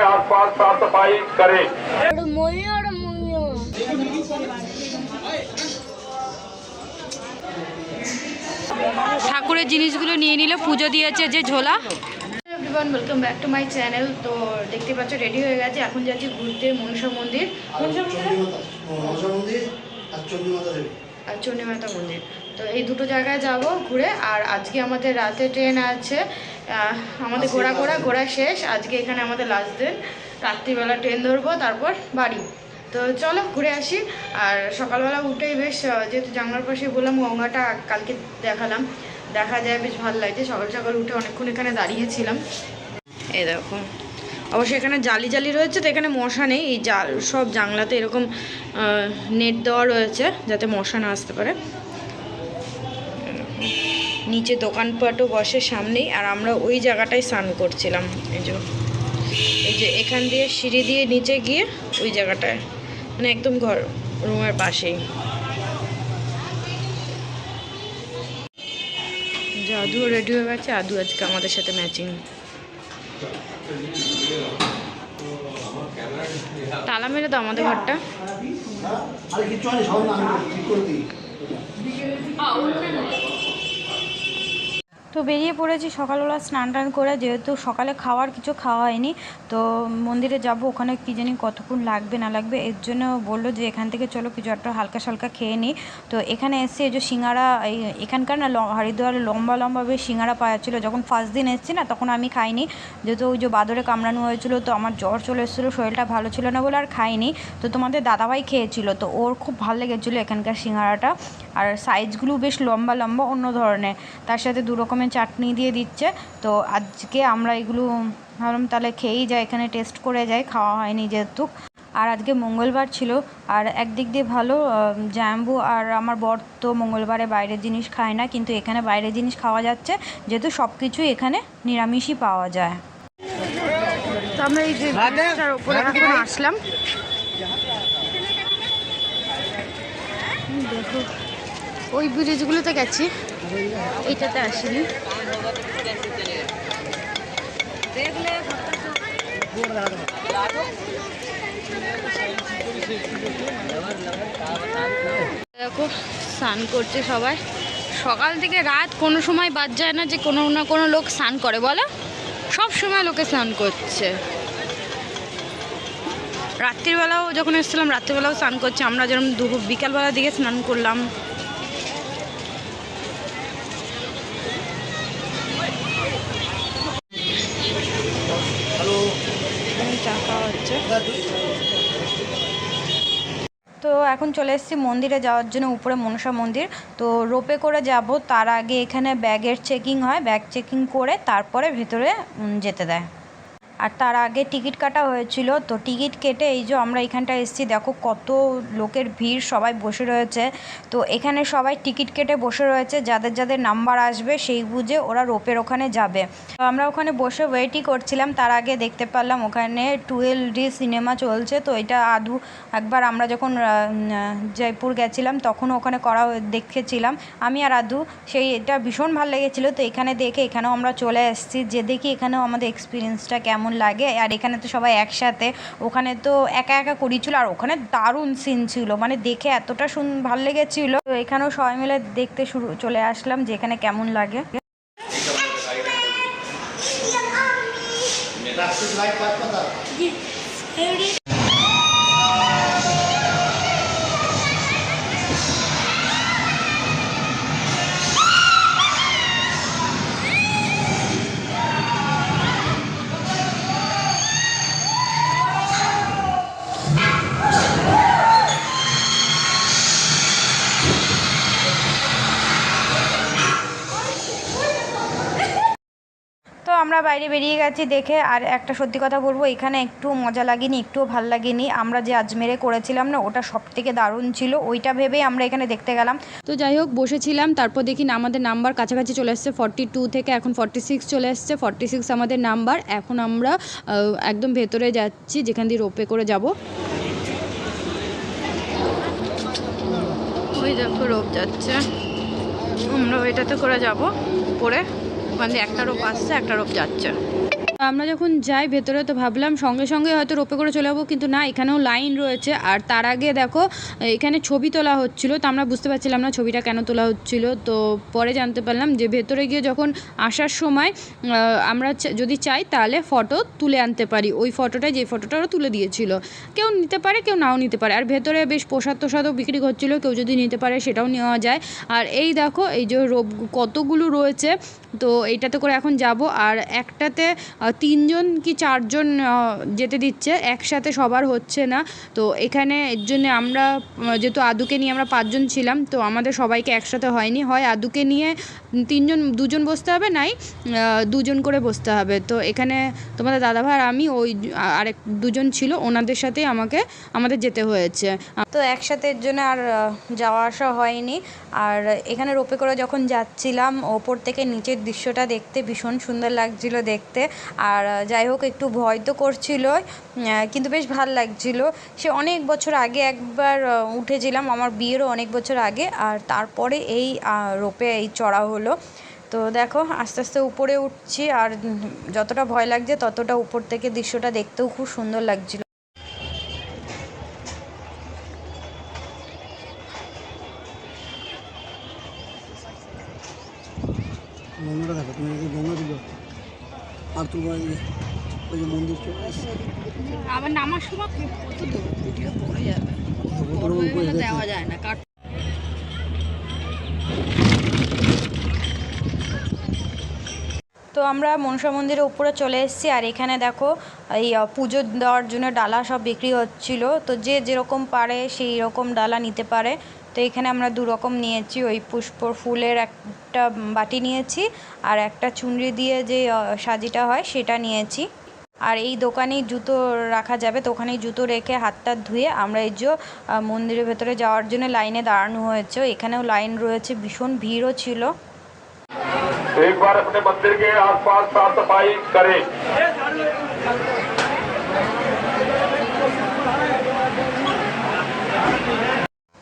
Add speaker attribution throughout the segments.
Speaker 1: आसपास साफ सफाई करें।
Speaker 2: ঠাকুরের জিনিসগুলো নিয়ে নিল, পুজো দিয়েছে যে ঝোলা। Everyone, welcome back to my channel. তো দেখতে পাচ্ছ রেডি হয়ে গেছে, এখন যাচ্ছি ঘুরতে মনসা মন্দির আর চণ্ডীমাতা মন্দির। তো এই দুটো জায়গায় যাব ঘুরে। আর আজকে আমাদের রাতে ট্রেন আছে, আমাদের ঘোরা শেষ। আজকে এখানে আমাদের লাস্ট দিন, রাত্রিবেলা ট্রেন ধরবো, তারপর বাড়ি। তো চলো ঘুরে আসি। আর সকালবেলা উঠেই বেশ, যেহেতু জানলার পাশে বললাম, গঙ্গাটা কালকে দেখালাম, দেখা যায় বেশ ভালো লাগছে। সকাল সকাল উঠে অনেকক্ষণ এখানে দাঁড়িয়েছিলাম। এই দেখো, অবশ্যই এখানে জালি রয়েছে, তো এখানে মশা নেই। এই সব জানলাতে এরকম নেট দেওয়া রয়েছে যাতে মশা না আসতে পারে। নিচে দোকানপাটও বসে সামনেই। আর আমরা ওই জায়গাটায় স্নান করছিলাম। এই যে এখান দিয়ে সিঁড়ি দিয়ে নিচে গিয়ে ওই জায়গাটায়, মানে একদম রুমের পাশেই। আদুও রেডি হয়ে গেছে, আদু আজকে আমাদের সাথে ম্যাচিং। তালা মেরে দাও আমাদের ঘরটা। তো বেরিয়ে পড়েছি সকালবেলা স্নান টান করে, যেহেতু সকালে কিছু খাওয়া হয়নি। তো মন্দিরে যাব, ওখানে কী জানি কতক্ষণ লাগবে না লাগবে, এর জন্য বললো যে এখান থেকে চলো কিছু একটা হালকা সালকা খেয়ে নিই। তো এখানে এসে এই যে সিঙ্গারা, এখানকার না হরিদ্বারে লম্বা বেশ সিঙ্গারা পাওয়া যাচ্ছিলো। যখন ফার্স্ট দিন এসেছি না, তখন আমি খাইনি, যেহেতু ওই যে বাদরে কামড়ানো হয়েছিল, তো আমার জ্বর চলে এসেছিলো, শরীরটা ভালো ছিল না বলে আর খাইনি। তো তোমাদের দাদাভাই খেয়েছিল, তো ওর খুব ভালো লেগেছিলো এখানকার সিঙ্গারাটা। আর সাইজগুলো বেশ লম্বা অন্য ধরনের, তার সাথে দু রকমের চাটনি দিয়ে দিচ্ছে। তো আজকে আমরা এগুলো ভাবলাম তাহলে খেয়েই যাই, এখানে টেস্ট করে যাই, খাওয়া হয়নি যেহেতু। আর আজকে মঙ্গলবার ছিল, আর একদিক দিয়ে ভালো, জাম্বু আর আমার বর তো মঙ্গলবারে বাইরের জিনিস খায় না, কিন্তু এখানে বাইরের জিনিস খাওয়া যাচ্ছে, যেহেতু সব কিছুই এখানে নিরামিষই পাওয়া যায়। তো আমরা এই যে ব্রিজটার উপরে এখন আসলাম, দেখো ওই ব্রিজগুলোতে গেছি, এইটাতে আসিনি। দেখো স্নান করছে সবাই, সকাল থেকে রাত কোনো সময় বাদ যায় না যে কোনো না কোনো লোক স্নান করে, বলো সব সময় লোকে স্নান করছে। রাত্রিবেলাও যখন এসেছিলাম, রাত্রিবেলাও স্নান করছে। আমরা যেরকম বিকালবেলার দিকে স্নান করলাম। তো এখন চলে এসেছি মন্দিরে যাওয়ার জন্য, উপরে মনসা মন্দির। তো রোপে করে যাব, তার আগে এখানে ব্যাগের চেকিং হয়, ব্যাগ চেকিং করে তারপরে ভেতরে যেতে দেয়। আর তার আগে টিকিট কাটা হয়েছিল, তো টিকিট কেটে এই যে আমরা এখানটা এসেছি, দেখো কত লোকের ভিড়, সবাই বসে রয়েছে। তো এখানে সবাই টিকিট কেটে বসে রয়েছে, যাদের নাম্বার আসবে সেই বুঝে ওরা রোপের ওখানে যাবে। তো আমরা ওখানে বসে ওয়েটই করছিলাম। তার আগে দেখতে পেলাম ওখানে 12D সিনেমা চলছে। তো এটা আদু একবার আমরা যখন জয়পুর গেছিলাম তখন ওখানে দেখেছিলাম আমি আর আদু, সেই এটা ভীষণ ভালো লেগেছিলো। তো এখানে দেখে এখানেও আমরা চলে এসেছি, যে দেখি এখানেও আমাদের এক্সপিরিয়েন্সটা কেমন লাগে। আর এখানে তো সবাই একসাথে, ওখানে তো একা করেছিল, আর ওখানে দারুণ সিন ছিল, মানে দেখে এতটা ভালো লেগেছিল। তো এখানেও সবাই মিলে দেখতে চলে আসলাম যে এখানে কেমন লাগে। তো আমরা বাইরে বেরিয়ে গেছি দেখে। আর একটা সত্যি কথা বলবো, এখানে একটু মজা লাগেনি, একটুও ভাল লাগেনি। আমরা যে আজমেরে করেছিলাম না, ওটা সব থেকে দারুণ ছিল, ওইটা ভেবেই আমরা এখানে দেখতে গেলাম। তো যাই হোক বসেছিলাম, তারপর দেখি না আমাদের নাম্বার কাছাকাছি চলে এসছে, 42 থেকে এখন 46 চলে এসছে। 46 আমাদের নাম্বার। এখন আমরা একদম ভেতরে যাচ্ছি, যেখান দিয়ে রোপে করে যাব। ওই দেখো রোপ যাচ্ছে, আমরা ওইটাতে করে যাব পরে, ওখান দিয়ে একটা রোপ আসছে, একটা রোপ যাচ্ছে। আমরা যখন যাই ভেতরে তো ভাবলাম সঙ্গে সঙ্গে হয়তো রোপে করে চলে যাবো, কিন্তু না, এখানেও লাইন রয়েছে। আর তার আগে দেখো এখানে ছবি তোলা হচ্ছিল, তো আমরা বুঝতে পারছিলাম না ছবিটা কেন তোলা হচ্ছিল। তো পরে জানতে পারলাম যে ভেতরে গিয়ে যখন আসার সময় আমরা যদি চাই তাহলে ফটো তুলে আনতে পারি, ওই ফটোটাই, যে ফটোটা ওরা তুলে দিয়েছিল। কেউ নিতে পারে, কেউ নাও নিতে পারে। আর ভেতরে বেশ প্রসাদ টোসাদও বিক্রি করছিল, কেউ যদি নিতে পারে সেটাও নেওয়া যায়। আর এই দেখো এই যে রোপ কতগুলো রয়েছে, তো এইটাতে করে এখন যাব। আর একটাতে 3 জন কি 4 জন যেতে দিচ্ছে, একসাথে সবার হচ্ছে না। তো এখানে এর জন্য আমরা যেহেতু আদুকে নিয়ে আমরা 5 জন ছিলাম, তো আমাদের সবাইকে একসাথে হয়নি, হয় আদুকে নিয়ে 3 জন 2 জন বসতে হবে, নাই 2 জন করে বসতে হবে। তো এখানে তোমাদের দাদাভাই আর আমি, ওই আরেক 2 জন ছিল, ওনাদের সাথেই আমাদের যেতে হয়েছে। তো একসাথে এর জন্য আর যাওয়া আসা হয়নি। আর এখানে রোপে করে যখন যাচ্ছিলাম, ওপর থেকে নিচের দৃশ্যটা দেখতে ভীষণ সুন্দর লাগছিল দেখতে। আর যাই হোক, একটু ভয় তো করছিল, কিন্তু বেশ ভাল লাগছিল। সে অনেক বছর আগে একবার উঠেছিলাম, আমার বিয়েরও অনেক বছর আগে। আর তারপরে এই রোপে এই চড়া হলো। তো দেখো আস্তে আস্তে উপরে উঠছি, আর যতটা ভয় লাগছে ততটা উপর থেকে দৃশ্যটা দেখতেও খুব সুন্দর লাগছিল।
Speaker 3: গঙ্গাটা দেখো, তুমি যদি গঙ্গা দিল আর তোমার ওই যে মন্দির চলে আসছে,
Speaker 2: আবার নামার সময় কত ভিডিও পড়ে যাবে, দেওয়া যায় না। তো আমরা মনসা মন্দিরের উপরে চলে এসেছি। আর এখানে দেখো এই পুজো দেওয়ার জন্য ডালা সব বিক্রি হচ্ছিল। তো যে যেরকম পারে সেই রকম ডালা নিতে পারে। তো এখানে আমরা 2 রকম নিয়েছি, ওই পুষ্প ফুলের একটা বাটি নিয়েছি, আর একটা চুনরি দিয়ে যে সাজিটা হয় সেটা নিয়েছি। আর এই দোকানেই জুতো রাখা যাবে, তো ওখানেই জুতো রেখে হাতটা ধুয়ে আমরা এই যে মন্দিরের ভেতরে যাওয়ার জন্য লাইনে দাঁড়ানো হয়েছে। এখানেও লাইন রয়েছে, ভীষণ ভিড়ও ছিল।
Speaker 1: एक बार अपने मंदिर के आसपास साफ सफाई करें।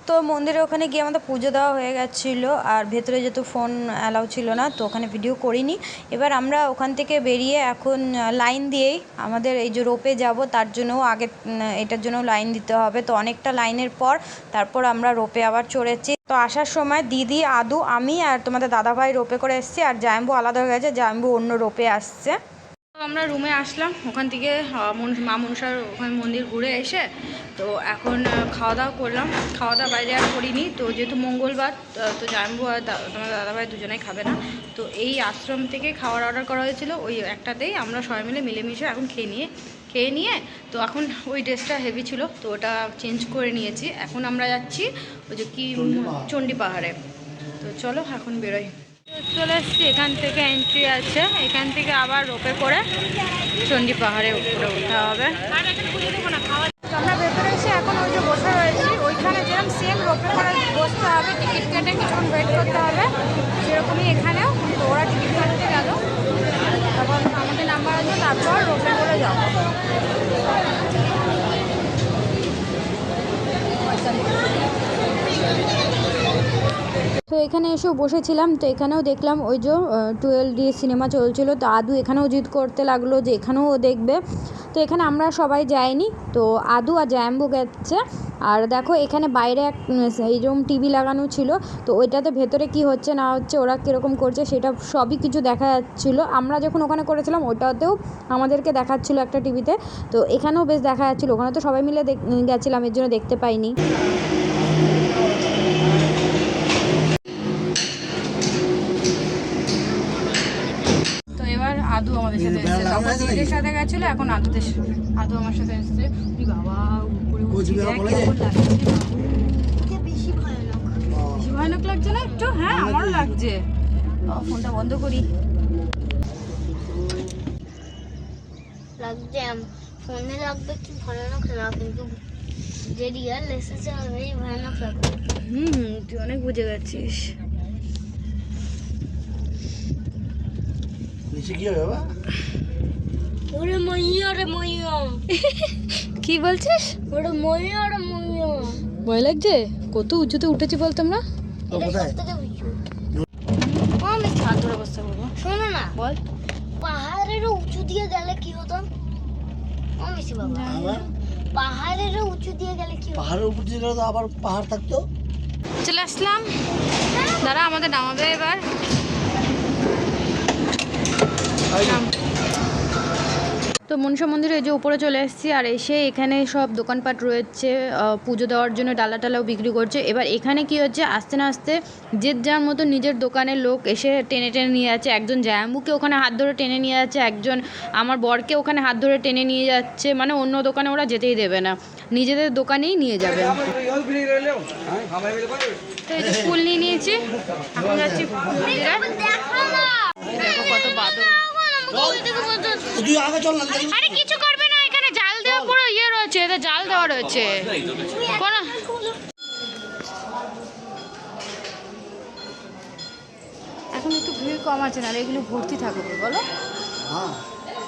Speaker 2: তো মন্দিরে ওখানে গিয়ে আমাদের পুজো দেওয়া হয়ে গেছিলো। আর ভেতরে যেহেতু ফোন অ্যালাউ ছিল না, তো ওখানে ভিডিও করিনি। এবার আমরা ওখান থেকে বেরিয়ে এখন লাইন দিয়েই আমাদের এই যে রোপে যাব, তার জন্যও আগে এটার জন্য লাইন দিতে হবে। তো অনেকটা লাইনের পর তারপর আমরা রোপে আবার চড়েছি। তো আসার সময় দিদি, আদু, আমি আর তোমাদের দাদাভাই রোপে করে এসেছি। আর জাম্বু আলাদা হয়ে গেছে, জাম্বু অন্য রোপে আসছে। আমরা রুমে আসলাম, ওখান থেকে মা মনসার ওখানে মন্দির ঘুরে এসে তো এখন খাওয়া দাওয়া করলাম। খাওয়া দাওয়া বাইরে আর করিনি, তো যেহেতু মঙ্গলবার, তো জাম্বু আর তোমার দাদাভাই দুজনেই খাবে না। তো এই আশ্রম থেকে খাওয়ার অর্ডার করা হয়েছিল, ওই একটাতেই আমরা সবাই মিলে মিলেমিশে এখন খেয়ে নিয়ে তো এখন ওই ড্রেসটা হেভি ছিল, তো ওটা চেঞ্জ করে নিয়েছি। এখন আমরা যাচ্ছি ওই যে কি চণ্ডী পাহাড়ে। তো চলো এখন বেরোই। চলে এসেছি, এখান থেকে এন্ট্রি আছে, এখান থেকে আবার রোপে করে চণ্ডী পাহাড়ে উপরে উঠতে হবে। আমরা ভেতরে এসে এখন ওই যে বসে রয়েছি, ওইখানে যেরকম সেম রোপে করে বসতে হবে, টিকিট কেটে কিছুক্ষণ ওয়েট করতে হবে, সেরকমই এখানেও। তো ওরা টিকিট কাটতে গেল, তখন আমাদের নাম্বার আছে, তারপর রোপে করে যাবো। তো এখানে এসেও বসেছিলাম। তো এখানেও দেখলাম ওই যে 12D সিনেমা চলছিল। তো আদু এখানেও জিদ করতে লাগলো যে এখানেও ও দেখবে। তো এখানে আমরা সবাই যাইনি, তো আদু আর জাম্বু গেছে। আর দেখো এখানে বাইরে এইরকম টিভি লাগানো ছিল, তো ওইটাতে ভেতরে কি হচ্ছে না হচ্ছে, ওরা কীরকম করছে সেটা সবই কিছু দেখা যাচ্ছিলো। আমরা যখন ওখানে করেছিলাম ওটাতেও আমাদেরকে দেখাচ্ছিলো একটা টিভিতে, তো এখানেও বেশ দেখা যাচ্ছিলো। ওখানে তো সবাই মিলে গেছিলাম, এর জন্য দেখতে পাইনি। আদু আমাদের সাথে এসেছে, তখন দিদির সাথে গেছিল, এখন আদু আমার সাথে এসেছে। বাবা বেশি ভয়ানক লাগছে না একটু? হ্যাঁ আমারও লাগছে। ফোনটা বন্ধ করি।
Speaker 4: লাগছে ফোনে লাগবে কি ভয়ানক না, কিন্তু যে রিয়াল এসেছে ওই ভয়ানক লাগবে।
Speaker 2: তুই অনেক বুঝে গেছিস।
Speaker 3: নিচে কি হবে বাবা?
Speaker 4: ওরে মইয়া রে মইয়া।
Speaker 2: কি বলছিস?
Speaker 4: ওরে মইয়া রে মইয়া।
Speaker 2: ভয় লাগছে? কত উঁচুতে উঠেছি বলতাম না।
Speaker 3: কোথায়?
Speaker 4: আমি
Speaker 2: হাত ধরে বসতে বলবো।
Speaker 4: শোনো না,
Speaker 2: বল।
Speaker 4: পাহাড়েরও উঁচু দিয়ে গেলে কি হতো ও মিশি বাবা
Speaker 3: আবার
Speaker 4: পাহাড়েরও উঁচু দিয়ে গেলে কি হতো
Speaker 3: পাহাড়ের উপর দিয়ে গেলে তো আবার পাহাড় থাকতো।
Speaker 2: চলে আসলাম, দাঁড়া আমাদের নামাবে এবার। তো মনসা মন্দিরে এই যে উপরে চলে এসেছি, আর এসে এখানে সব দোকানপাট রয়েছে, পুজো দেওয়ার জন্য ডালা টালাও বিক্রি করছে। এবার এখানে কি হচ্ছে, আস্তে না আস্তে যে যার মতো নিজের দোকানের লোক এসে টেনে টেনে নিয়ে যাচ্ছে। একজন জায়াম্বুকে ওখানে হাত ধরে টেনে নিয়ে যাচ্ছে, একজন আমার বরকে ওখানে হাত ধরে টেনে নিয়ে যাচ্ছে। মানে অন্য দোকানে ওরা যেতেই দেবে না, নিজেদের দোকানেই নিয়ে যাবে। তো এই যে ফুল নিয়ে নিয়েছি, এখন যাচ্ছি মন্দিরে। দেখো কত বাদর।
Speaker 3: তুই আগে চল না।
Speaker 2: আরে কিছু করবে না, এখানে জাল দেওয়া পুরো ইয়ে রয়েছে, এদের জাল দেওয়া রয়েছে। কোন এখন একটু ভিড় কম আছে, না এগুলো ভর্তি থাকবে বলো।
Speaker 3: হ্যাঁ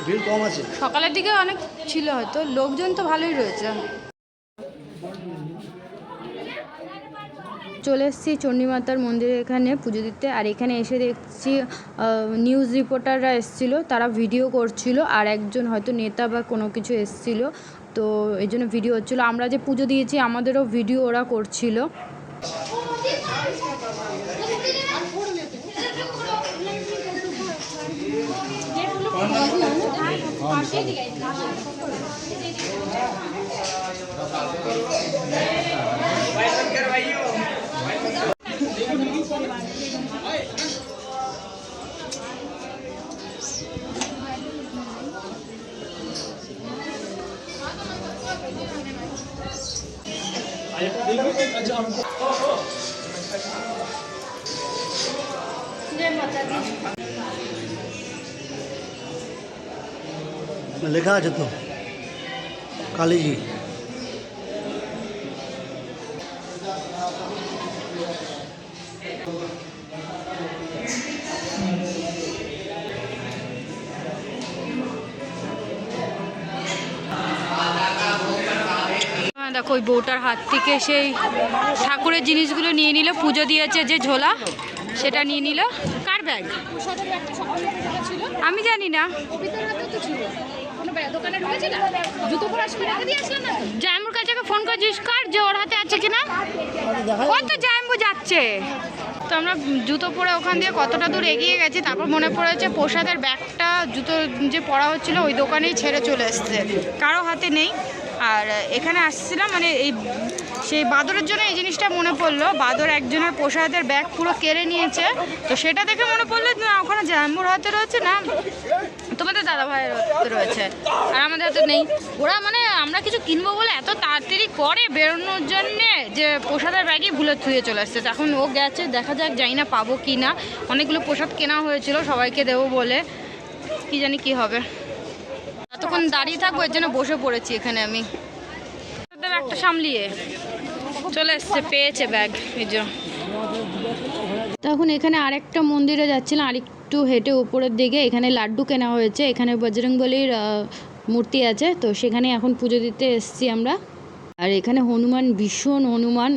Speaker 3: ভিড় কম আছে।
Speaker 2: সকালের দিকে অনেক ছিল, হয়তো লোকজন তো ভালোই রয়েছে। চলে এসেছি চণ্ডীমাতার মন্দিরে এখানে পুজো দিতে। আর এখানে এসে দেখছি নিউজ রিপোর্টাররা এসেছিলো, তারা ভিডিও করছিল, আর একজন হয়তো নেতা বা কোনো কিছু এসেছিলো, তো এই জন্য ভিডিও হচ্ছিলো। আমরা যে পুজো দিয়েছি আমাদেরও ভিডিও ওরা করছিল।
Speaker 3: লেখা আছে তো কালীজি।
Speaker 2: দেখো ওই বউটার হাত থেকে সেই ঠাকুরের জিনিসগুলো নিয়ে নিল, পুজো দিয়েছে যে ঝোলা সেটা নিয়ে নিল। কার ব্যাগ আমি জানি না, জায়মুর কাছে ফোন করে জিজ্ঞেস কর যে ওর হাতে আছে কিনা। ওই তো জায়ম্বু যাচ্ছে। তো আমরা জুতো পরে ওখান দিয়ে কতটা দূর এগিয়ে গেছি, তারপর মনে পড়েছে প্রসাদের ব্যাগটা জুতো যে পরা হচ্ছিলো ওই দোকানেই ছেড়ে চলে এসছে, কারো হাতে নেই। আর এখানে আসছিলাম মানে এই সেই বাদরের জন্য এই জিনিসটা মনে পড়লো, বাদর একজনের প্রসাদের ব্যাগ পুরো কেড়ে নিয়েছে। তো সেটা দেখে মনে পড়লো না ওখানে জায়ম্বুর হাতে রয়েছে, না তোমাদের দাদা ভাইয়ের হাতে রয়েছে, আর আমাদের হাতে নেই। ওরা মানে আমরা কিছু কিনবো বলে এত তাড়াতাড়ি করে বেরোনোর জন্যে যে প্রসাদের ব্যাগই ভুলে থুয়ে চলে আসছে। এখন ও গেছে, দেখা যাক, জানি না পাবো কি না। অনেকগুলো প্রসাদ কেনা হয়েছিল সবাইকে দেবো বলে, কি জানি কি হবে। এতক্ষণ দাঁড়িয়ে থাকবো এর জন্য বসে পড়েছি এখানে। আমি ব্যাগটা সামলিয়ে চলে এসছে, পেয়েছে ব্যাগ এই জন্য। তখন এখানে আরেকটা মন্দিরে যাচ্ছিলাম, আরেকটু হেঁটে উপরের দিকে। এখানে লাড্ডু কেনা হয়েছে, এখানে বজরংবলীর মূর্তি আছে, তো সেখানে এখন পুজো দিতে এসছি আমরা। আর এখানে হনুমান, ভীষণ হনুমান,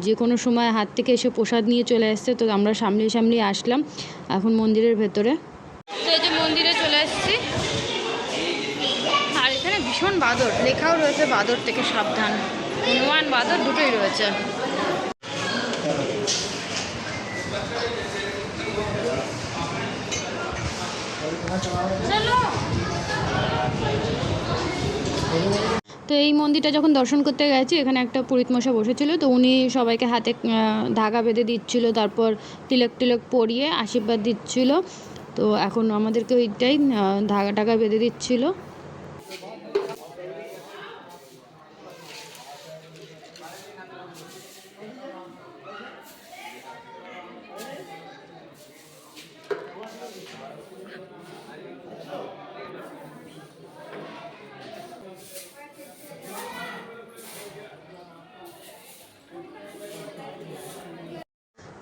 Speaker 2: যে কোনো সময় হাত থেকে এসে প্রসাদ নিয়ে চলে আসছে। তো আমরা সামলিয়ে সামলিয়ে আসলাম এখন মন্দিরের ভেতরে। তো এই যে মন্দিরে চলে এসেছি, আর এখানে ভীষণ বাদর, লেখাও রয়েছে বাদর থেকে সাবধান। হনুমান বাদর দুটোই রয়েছে। তো এই মন্দিরটা যখন দর্শন করতে গেছি, এখানে একটা পুরোহিত মশাই বসেছিল, তো উনি সবাইকে হাতে ধাগা বেঁধে দিচ্ছিল, তারপর তিলক টিলক পরিয়ে আশীর্বাদ দিচ্ছিল। তো এখন আমাদেরকে ওইটাই ধাগা টাগা বেঁধে দিচ্ছিল।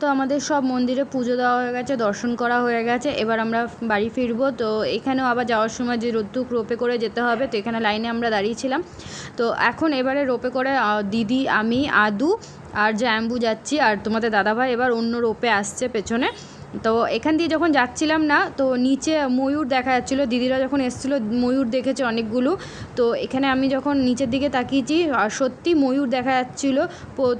Speaker 2: তো আমাদের সব মন্দিরে পুজো দেওয়া হয়ে গেছে, দর্শন করা হয়ে গেছে, এবার আমরা বাড়ি ফিরবো। তো এখানেও আবার যাওয়ার সময় যে রোদ্দুক রোপে করে যেতে হবে, তো এখানে লাইনে আমরা দাঁড়িয়েছিলাম। তো এখন এবারে রোপে করে দিদি, আমি, আদু আর জায়াম্বু যাচ্ছি, আর তোমাদের দাদাভাই এবার অন্য রোপে আসছে পেছনে। তো এখান দিয়ে যখন যাচ্ছিলাম না, তো নিচে ময়ূর দেখা যাচ্ছিলো, দিদিরা যখন এসেছিলো ময়ূর দেখেছে অনেকগুলো। তো এখানে আমি যখন নিচের দিকে তাকিয়েছি আর সত্যি ময়ূর দেখা যাচ্ছিলো।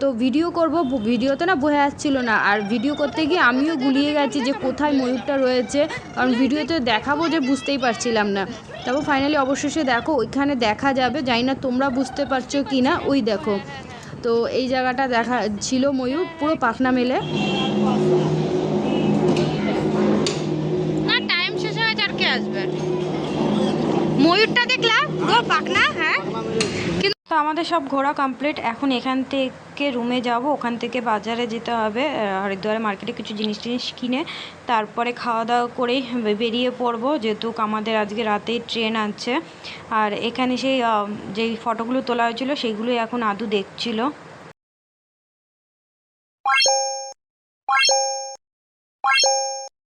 Speaker 2: তো ভিডিও করব, ভিডিওতে না বোঝা যাচ্ছিলো না, আর ভিডিও করতে গিয়ে আমিও গুলিয়ে গেছি যে কোথায় ময়ূরটা রয়েছে, কারণ ভিডিওতে দেখাবো যে বুঝতেই পারছিলাম না। তারপর ফাইনালি অবশেষে দেখো ওইখানে দেখা যাবে, জানি না তোমরা বুঝতে পারছো কি না, ওই দেখো। তো এই জায়গাটা দেখা ছিল ময়ূর পুরো পাখনা মেলে। না টাইম শেষ হয়ে গেছে, আর কে আসবে? ময়ূরটা দেখলাম পুরো পাখনা। হ্যাঁ, তো আমাদের সব ঘোরা কমপ্লিট। এখন এখান থেকে রুমে যাব, ওখান থেকে বাজারে যেতে হবে, হরিদ্বারে মার্কেটে কিছু জিনিস কিনে তারপরে খাওয়া দাওয়া করেই বেরিয়ে পড়বো, যেহেতু আমাদের আজকে রাতেই ট্রেন আছে। আর এখানে সেই যেই ফটোগুলো তোলা হয়েছিল সেইগুলোই এখন আদু দেখছিল।